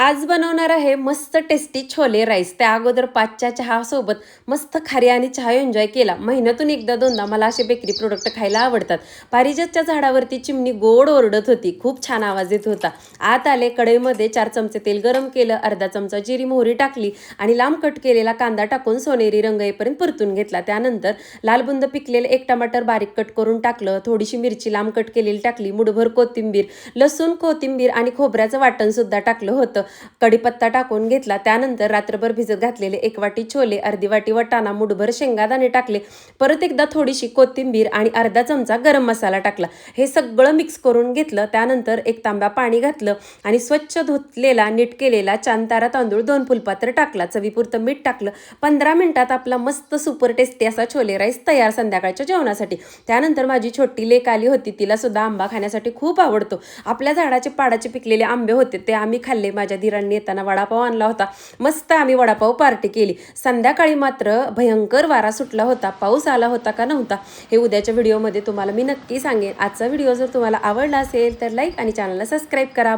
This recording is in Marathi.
आज बनवणार आहे मस्त टेस्टी छोले राईस. त्या अगोदर 5च्या चहासोबत मस्त खारी आणि चहा एन्जॉय केला. महिन्यातून एकदा दोनदा मला असे बेकरी प्रोडक्ट खायला आवडतात. पारिजातच्या झाडावरती चिमणी गोड ओरडत होती. खूप छान आवाज येत होता. आत आले, कढईमध्ये 4 चमचे तेल गरम केलं, अर्धा चमचा जिरी मोहरी टाकली आणि लांब कट केलेला कांदा टाकून सोनेरी रंग येईपर्यंत परतून घेतला. त्यानंतर लाल बुंद पिकलेलं 1 टमाटर बारीक कट करून टाकलं, थोडीशी मिरची लांब कट केलेली टाकली, मुठभर कोथिंबीर, लसूण, कोथिंबीर आणि खोबऱ्याचं वाटण सुद्धा टाकलं होतं. कढीपत्ता टाकून घेतला. त्यानंतर रात्रभर भिजत घातलेले 1 वाटी छोले, अर्धी वाटी वाटाणा, मुठभर शेंगादाणे टाकले. परत एकदा थोडीशी कोथिंबीर आणि अर्धा चमचा गरम मसाला टाकला. हे सगळं मिक्स करून घेतलं. त्यानंतर 1 तांब्या पाणी घातलं आणि स्वच्छ धुतलेला नीट केलेला चांतारा तांदूळ 2 फुलपात्र टाकला. चवीपुरतं मीठ टाकलं. 15 मिनिटात आपला मस्त सुपर टेस्टी असा छोले राईस तयार संध्याकाळच्या जेवणासाठी. त्यानंतर माझी छोटी लेक आली होती. तिला सुद्धा आंबा खाण्यासाठी खूप आवडतो. आपल्या झाडाचे पाडाचे पिकलेले आंबे होते ते आम्ही खाल्ले. माझ्या धीरांनी येताना वडापाव आणला होता. मस्त आम्ही वडापाव पार्टी केली. संध्याकाळी मात्र भयंकर वारा सुटला होता. पाऊस आला होता का नव्हता हे उद्याच्या व्हिडिओमध्ये तुम्हाला मी नक्की सांगेन. आजचा व्हिडिओ जर तुम्हाला आवडला असेल तर लाईक आणि चॅनलला सबस्क्राईब करा.